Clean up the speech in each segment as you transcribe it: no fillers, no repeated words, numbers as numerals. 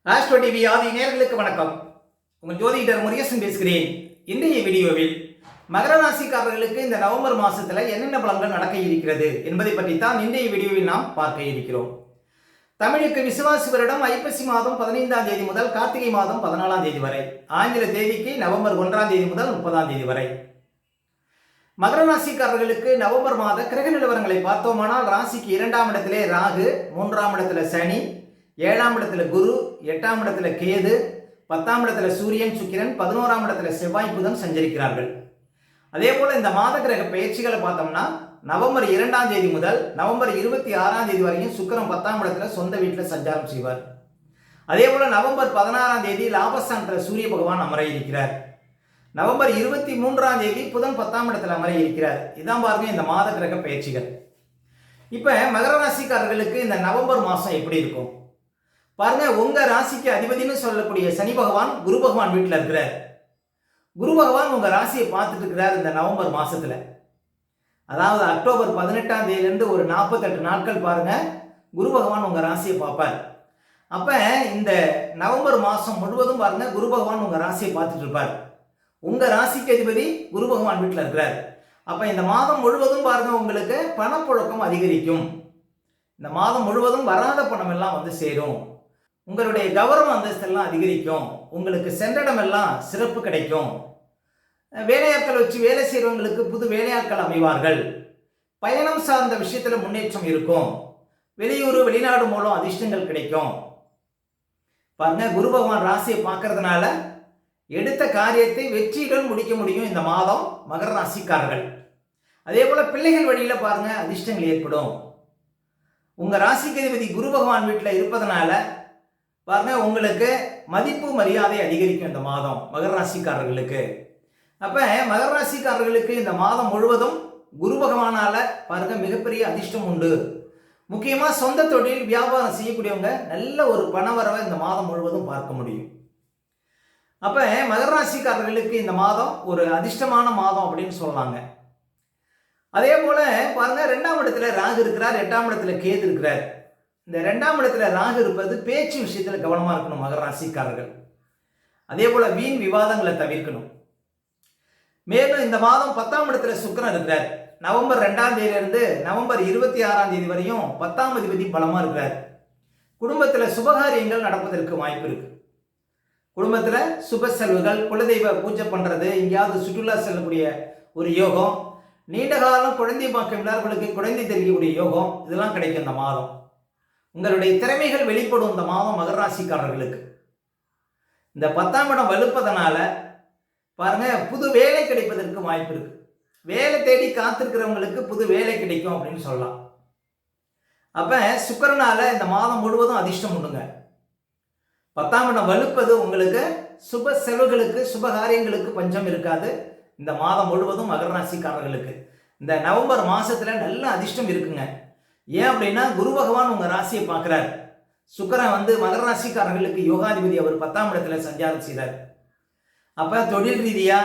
Astro TV ஆதி நேயர்களுக்கு வணக்கம். உங்கள் ஜோதிடர் முருகேசன் பேசுகிறேன். இன்றைய வீடியோவில் மகர ராசிக்காரர்களுக்கு இந்த நவம்பர் மாசத்துல என்னென்ன பலன்கள் நடக்க இருக்கிறது என்பதை பற்றி தான் இன்றைய வீடியோவில் நாம் பார்க்க இருக்கிறோம். தமிழுக்கு விசுவாசி வருடம் ஐப்பசி மாதம் 15ஆம் தேதி முதல் கார்த்திகை மாதம் 14ஆம் தேதி வரை, ஆங்கில தேதிக்கு நவம்பர் 1ஆம் தேதி முதல் 30ஆம் தேதி வரை. மகர ராசிக்காரர்களுக்கு நவம்பர் மாத கிரக நிலவரங்களை பார்த்தோமானால், ராசிக்கு 2ஆம் இடத்திலே ராகு, 3ஆம் இடத்துல சனி, 7ஆம் இடத்துல குரு, 8ஆம் இடத்துல கேது, 10ஆம் இடத்துல சூரியன் சுக்கிரன், 11ஆம் இடத்துல செவ்வாய் புதன் சஞ்சரிக்கிறார்கள். அதே போல இந்த மாத கிரக பயிற்சிகளை பார்த்தோம்னா, நவம்பர் 2ஆம் தேதி முதல் நவம்பர் 26ஆம் தேதி வரையும் சுக்கிரன் 10ஆம் இடத்துல சொந்த வீட்டில் சஞ்சாரம் செய்வார். அதே போல நவம்பர் 16ஆம் தேதி லாபஸ்தானத்தில் சூரிய பகவான் அமர இருக்கிறார். நவம்பர் 23ஆம் தேதி புதன் 10ஆம் இடத்துல அமர இருக்கிறார். இதான் பாருங்க இந்த மாத கிரக பயிற்சிகள். இப்ப மகர ராசிக்காரர்களுக்கு இந்த நவம்பர் மாசம் எப்படி இருக்கும் பாருங்க. உங்க ராசிக்கு அதிபதினு சொல்லக்கூடிய சனி பகவான் குரு பகவான் வீட்டில் இருக்கிறார். குரு பகவான் உங்க ராசியை பார்த்துட்டு இருக்கிறார் இந்த நவம்பர் மாசத்துல. அதாவது அக்டோபர் 18ஆம் தேதியிலிருந்து ஒரு 48 நாட்கள் பாருங்க குரு பகவான் உங்க ராசியை பார்ப்பார். அப்ப இந்த நவம்பர் மாசம் முழுவதும் பாருங்க குரு பகவான் உங்க ராசியை பார்த்துட்டு இருப்பார். உங்க ராசிக்கு அதிபதி குரு பகவான் வீட்டில் இருக்கிறார். அப்ப இந்த மாதம் முழுவதும் பாருங்க உங்களுக்கு பணப்புழக்கம் அதிகரிக்கும். இந்த மாதம் முழுவதும் வராத பணம் எல்லாம் வந்து சேரும். உங்களுடைய கௌரவ அந்தஸ்தெல்லாம் அதிகரிக்கும். உங்களுக்கு சென்றடம் எல்லாம் சிறப்பு கிடைக்கும். வேலையாட்கள் வச்சு வேலை செய்கிறவங்களுக்கு புது வேலையாட்கள் அமைவார்கள். பயணம் சார்ந்த விஷயத்துல முன்னேற்றம் இருக்கும். வெளியூர் வெளிநாடு மூலம் அதிர்ஷ்டங்கள் கிடைக்கும். பாருங்க குரு பகவான் ராசியை பார்க்கறதுனால எடுத்த காரியத்தை வெற்றியுடன் முடிக்க முடியும் இந்த மாதம் மகர ராசிக்காரர்கள். அதே போல பிள்ளைகள் வழியில பாருங்க அதிர்ஷ்டங்கள் ஏற்படும். உங்க ராசிக்கு அதிபதி குரு பகவான் வீட்டில் இருப்பதனால பாருங்க உங்களுக்கு மதிப்பு மரியாதை அதிகரிக்கும் இந்த மாதம் மகர ராசிக்காரர்களுக்கு. அப்ப மகர ராசிக்காரர்களுக்கு இந்த மாதம் முழுவதும் குரு பகவானால பாருங்க மிகப்பெரிய அதிர்ஷ்டம் உண்டு. முக்கியமா சொந்த தொழில் வியாபாரம் செய்யக்கூடியவங்க நல்ல ஒரு பணவரவை இந்த மாதம் முழுவதும் பார்க்க முடியும். அப்ப மகர ராசிக்காரர்களுக்கு இந்த மாதம் ஒரு அதிர்ஷ்டமான மாதம் அப்படின்னு சொல்லலாங்க. அதே போல பாருங்க 2ஆம் இடத்துல ராகு இருக்கிறார், 8ஆம் இடத்துல கேது இருக்கிறார். இந்த 2ஆம் இடத்துல ராகு இருப்பது பேச்சு விஷயத்துல கவனமா இருக்கணும் மகர ராசிக்காரர்கள். அதே போல வீண் விவாதங்களை தவிர்க்கணும். மேலும் இந்த மாதம் 10ஆம் இடத்துல சுக்கிரன் இருக்கிறார். நவம்பர் 2ஆம் தேதியிலிருந்து நவம்பர் 26ஆம் தேதி வரையும் 10ஆம் அதிபதி பலமா இருக்கிறார். குடும்பத்துல சுபகாரியங்கள் நடப்பதற்கு வாய்ப்பு இருக்கு. குடும்பத்துல சுப செலவுகள், குலதெய்வ பூஜை பண்றது, எங்கேயாவது சுற்றுலா செல்லக்கூடிய ஒரு யோகம், நீண்ட காலம் குழந்தை பாக்கியம் இல்லாதவர்களுக்கு குழந்தை தெரியக்கூடிய யோகம், இதெல்லாம் கிடைக்கும் இந்த மாதம். உங்களுடைய திறமைகள் வெளிப்படும் இந்த மாதம் மகர ராசிக்காரர்களுக்கு. இந்த 10ஆம் இடம் வலுப்பதனால பாருங்க புது வேலை கிடைப்பதற்கு வாய்ப்பு இருக்கு. வேலை தேடி காத்திருக்கிறவங்களுக்கு புது வேலை கிடைக்கும் அப்படின்னு சொல்லலாம். அப்ப சுக்கிரனால இந்த மாதம் முழுவதும் அதிர்ஷ்டம் உண்டுங்க. 10ஆம் இடம் வலுப்பது உங்களுக்கு சுப செலவுகளுக்கு சுப காரியங்களுக்கு பஞ்சம் இருக்காது. இந்த மாதம் முழுவதும் மகர ராசிக்காரர்களுக்கு இந்த நவம்பர் மாசத்துல நல்ல அதிர்ஷ்டம் இருக்குங்க. ஏன் அப்படின்னா குரு பகவான் உங்க ராசியை பார்க்கிறார். சுக்கிரன் வந்து மகர ராசிக்காரர்களுக்கு யோகாதிபதி, அவர் 10ஆம் இடத்துல சஞ்சாரம் செய்தார். அப்ப தொழில் ரீதியா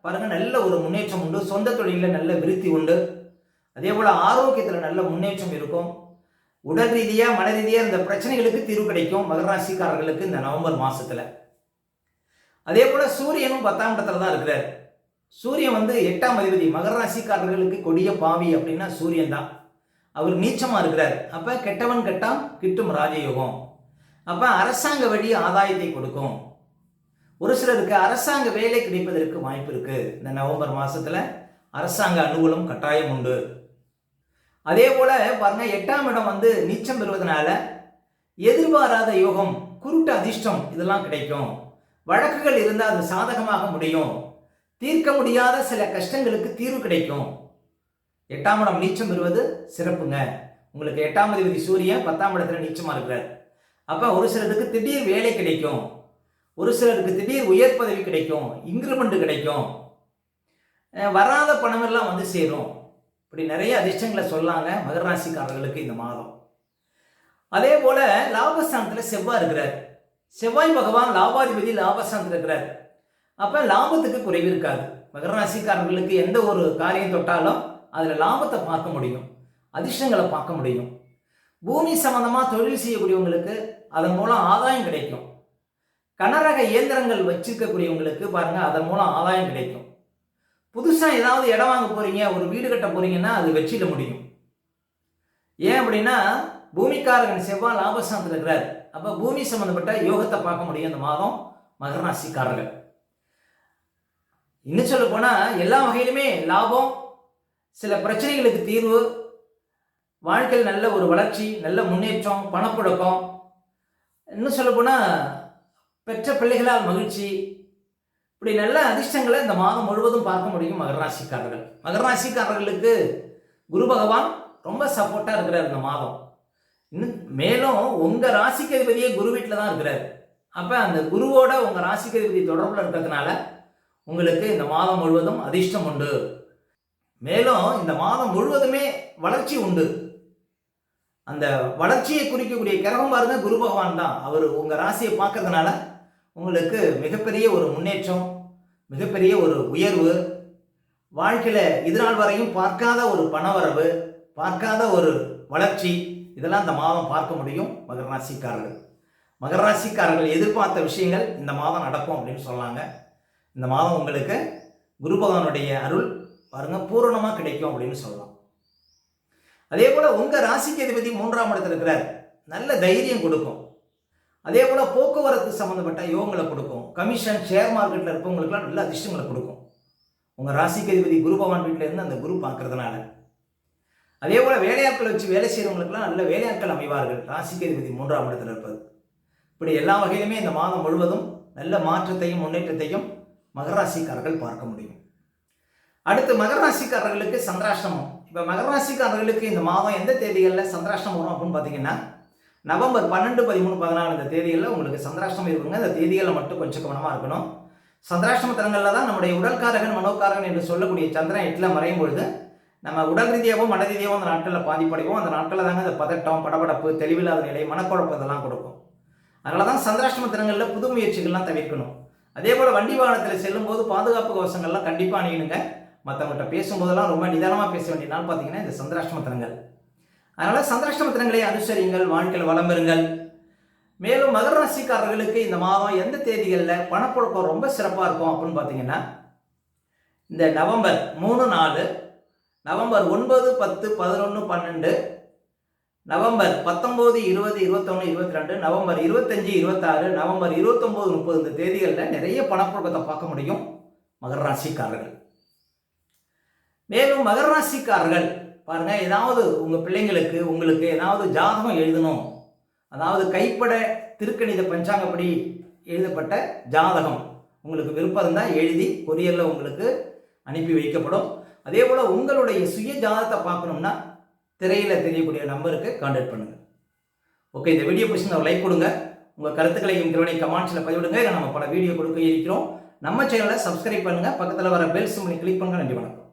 பாருங்க நல்ல ஒரு முன்னேற்றம் உண்டு. சொந்த தொழில நல்ல விருத்தி உண்டு. அதே போல ஆரோக்கியத்துல நல்ல முன்னேற்றம் இருக்கும். உடல் ரீதியா மன ரீதியா இந்த பிரச்சனைகளுக்கு தீர்வு கிடைக்கும் மகர ராசிக்காரர்களுக்கு இந்த நவம்பர் மாசத்துல. அதே போல சூரியனும் 10ஆம் இடத்துல தான் இருக்கிறார். சூரியன் வந்து 8ஆம் அதிபதி. மகர ராசிக்காரர்களுக்கு கொடிய பாவி அப்படின்னா சூரியன் தான். அவர் நீச்சமா இருக்கிறார். அப்ப கெட்டவன் கெட்டான் கிட்டும் ராஜயோகம். அப்ப அரசாங்க வழி ஆதாயத்தை கொடுக்கும். ஒரு சிலருக்கு அரசாங்க வேலை கிடைப்பதற்கு வாய்ப்பு இருக்கு. இந்த நவம்பர் மாசத்துல அரசாங்க அனுகூலம் கட்டாயம் உண்டு. அதே போல பாருங்க 8ஆம் இடம் வந்து நீச்சம் பெறுவதனால எதிர்பாராத யோகம், குருட்டு அதிர்ஷ்டம் இதெல்லாம் கிடைக்கும். வழக்குகள் இருந்தால் அது சாதகமாக முடியும். தீர்க்க முடியாத சில கஷ்டங்களுக்கு தீர்வு கிடைக்கும். 8ஆம் இடம் நீச்சம் பெறுவது சிறப்புங்க. உங்களுக்கு 8ஆம் அதிபதி சூரியன் 10ஆம் இடத்துல நீச்சமா இருக்கிறார். அப்ப ஒரு சிலருக்கு திடீர் வேலை கிடைக்கும். ஒரு சிலருக்கு திடீர் உயர் பதவி கிடைக்கும். இன்கிரிமெண்ட் கிடைக்கும். வராத பணம் எல்லாம் வந்து சேரும். இப்படி நிறைய அதிர்ஷ்டங்களை சொல்லாங்க மகர ராசிக்காரர்களுக்கு இந்த மாதம். அதே போல லாபஸ்தானத்துல செவ்வாய் இருக்கிறார். செவ்வாய் பகவான் லாபாதிபதி லாபஸ்தானத்துல இருக்கிறார். அப்ப லாபத்துக்கு குறைவு இருக்காது. மகர ராசிக்காரர்களுக்கு எந்த ஒரு காரியம் தொட்டாலும் அதுல லாபத்தை பார்க்க முடியும், அதிர்ஷ்டங்களை பார்க்க முடியும். பூமி சம்பந்தமா தொழில் செய்யக்கூடியவங்களுக்கு அதன் மூலம் ஆதாயம் கிடைக்கும். கனரக இயந்திரங்கள் வச்சிருக்கக்கூடியவங்களுக்கு பாருங்க அதன் மூலம் ஆதாயம் கிடைக்கும். புதுசாக ஏதாவது இடம் வாங்க போறீங்க, ஒரு வீடு கட்ட போறீங்கன்னா அது வெற்றிட முடியும். ஏன் அப்படின்னா பூமிக்காரகன் செவ்வாய் லாபஸ்தானத்தில் இருக்கிறார். அப்போ பூமி சம்பந்தப்பட்ட யோகத்தை பார்க்க முடியும் இந்த மாதம் மகர ராசிக்காரர்கள். இன்னும் சொல்ல போனா எல்லா வகையிலுமே லாபம், சில பிரச்சனைகளுக்கு தீர்வு, வாழ்க்கையில் நல்ல ஒரு வளர்ச்சி, நல்ல முன்னேற்றம், பணப்புழக்கம், இன்னும் சொல்ல போனா பெற்ற பிள்ளைகளால் மகிழ்ச்சி, இப்படி நல்ல அதிர்ஷ்டங்களை இந்த மாதம் முழுவதும் பார்க்க முடியும் மகர ராசிக்காரர்கள். மகர ராசிக்காரர்களுக்கு குரு பகவான் ரொம்ப சப்போர்ட்டா இருக்கிறார் இந்த மாதம். இன்னும் மேலும் உங்க ராசிக்கு அதிபதியே குரு வீட்டில் தான் இருக்கிறார். அப்ப அந்த குருவோட உங்க ராசிக்கு அதிபதி தொடர்புல இருக்கிறதுனால உங்களுக்கு இந்த மாதம் முழுவதும் அதிர்ஷ்டம் உண்டு. மேலும் இந்த மாதம் முழுவதுமே வளர்ச்சி உண்டு. அந்த வளர்ச்சியை குறிக்கக்கூடிய கிரகம் பாருங்க குரு பகவான் தான். அவர் உங்க ராசியை பார்க்கறதுனால உங்களுக்கு மிகப்பெரிய ஒரு முன்னேற்றம், மிகப்பெரிய ஒரு உயர்வு, வாழ்க்கையில இதுநாள் வரையும் பார்க்காத ஒரு பணவரவு, பார்க்காத ஒரு வளர்ச்சி, இதெல்லாம் இந்த மாதம் பார்க்க முடியும் மகர ராசிக்காரர்கள். மகர ராசிக்காரர்கள் எதிர்பார்த்த விஷயங்கள் இந்த மாதம் நடக்கும் அப்படின்னு சொல்லாங்க. இந்த மாதம் உங்களுக்கு குரு பகவானுடைய அருள் பாருங்க பூரணமா கிடைக்கும் அப்படின்னு சொல்லலாம். அதே போல உங்க ராசிக்கு அதிபதி 3ஆம் இடத்துல இருக்கிறார். நல்ல தைரியம் கொடுக்கும். அதே போல போக்குவரத்து சம்பந்தப்பட்ட யோகங்களை கொடுக்கும். கமிஷன், ஷேர் மார்க்கெட்ல இருப்பவங்களுக்குலாம் நல்ல அதிர்ஷ்டங்களை கொடுக்கும். உங்க ராசிக்கு அதிபதி குரு பகவான் வீட்டில இருந்து அந்த குரு பார்க்கறதுனால. அதே போல வேலையாட்களை வச்சு வேலை செய்யறவங்களுக்குலாம் நல்ல வேலையாட்கள் அமைவார்கள் ராசிக்கு அதிபதி 3ஆம் இடத்துல இருப்பது. இப்படி எல்லா வகையிலுமே இந்த மாதம் முழுவதும் நல்ல மாற்றத்தையும் முன்னேற்றத்தையும் மகர ராசிக்காரர்கள் பார்க்க முடியும். அடுத்து மகர ராசிக்காரர்களுக்கு சந்திராஷ்டமம். இப்போ மகர ராசிக்காரர்களுக்கு இந்த மாதம் எந்த தேதிகளில் சந்திராஷ்டமம் வரும் அப்படின்னு பார்த்தீங்கன்னா நவம்பர் 12, 13, 14 இந்த தேதிகளில் உங்களுக்கு சந்திராஷ்டமம் இருக்குங்க. இந்த தேதிகளில் மட்டும் கொஞ்சம் கவனமாக இருக்கணும். சந்திராஷ்டம தலங்களில் தான் நம்முடைய உடல்காரகன் மனோகாரகன் என்று சொல்லக்கூடிய சந்திரன் 8ல் மறையும் பொழுது நம்ம உடல் ரீதியாகவும் மன ரீதியாகவும் அந்த நாட்களில் பாதிப்படைவோம். அந்த நாட்களில் தாங்க இந்த பதட்டம், படபடப்பு, தெளிவில்லாத நிலை, மனக்குழப்பம் இதெல்லாம் கொடுக்கும். அதனால தான் சந்திராஷ்டம தினங்களில் புது முயற்சிகள்லாம் தவிர்க்கணும். அதே போல் வண்டி வாகனத்தில் செல்லும் போது பாதுகாப்பு கவசங்கள்லாம் கண்டிப்பாக அணியணுங்க. மற்றவங்கள்ட்ட பேசும்போதெல்லாம் ரொம்ப நிதானமாக பேச வேண்டிய நாள் பார்த்தீங்கன்னா இந்த சந்திராஷ்டம தினங்கள். அதனால் சந்திராஷ்டம தினங்களை அனுசரியுங்கள், வாழ்க்கையில் வளம் பெறுங்கள். மேலும் மகர ராசிக்காரர்களுக்கு இந்த மாதம் எந்த தேதிகளில் பணப்புழக்கம் ரொம்ப சிறப்பாக இருக்கும் அப்படின்னு பார்த்தீங்கன்னா இந்த November 3, 4, November 9, 10, 11, 12, November 19, 20, 21, 22, November 25, 26, November 29, 30 இந்த தேதிகளில் நிறைய பணப்புழக்கத்தை பார்க்க முடியும் மகர ராசிக்காரர்கள். மேலும் மகர ராசிக்காரர்கள் பாருங்க, ஏதாவது உங்க பிள்ளைங்களுக்கு உங்களுக்கு ஏதாவது ஜாதகம் எழுதணும், அதாவது கைப்பட திருக்கணித பஞ்சாங்கப்படி எழுதப்பட்ட ஜாதகம் உங்களுக்கு விருப்பம் இருந்தால் எழுதி கொரியரில் உங்களுக்கு அனுப்பி வைக்கப்படும். அதே போல் உங்களுடைய சுய ஜாதகத்தை பார்க்கணும்னா திரையில் தெரியக்கூடிய நம்பருக்கு கான்டாக்ட் பண்ணுங்கள். ஓகே, இந்த வீடியோ பிடிச்சிருந்தா ஒரு லைக் கொடுங்க. உங்கள் கருத்துக்களையும் திறனை கமெண்ட்ஸில் பதிவிடுங்க. இதை நம்ம பல வீடியோ கொடுக்க இருக்கிறோம். நம்ம சேனலை சப்ஸ்கிரைப் பண்ணுங்கள். பக்கத்தில் வர பெல் சிம்பலை கிளிக் பண்ணுங்கள். நன்றி, வணக்கம்.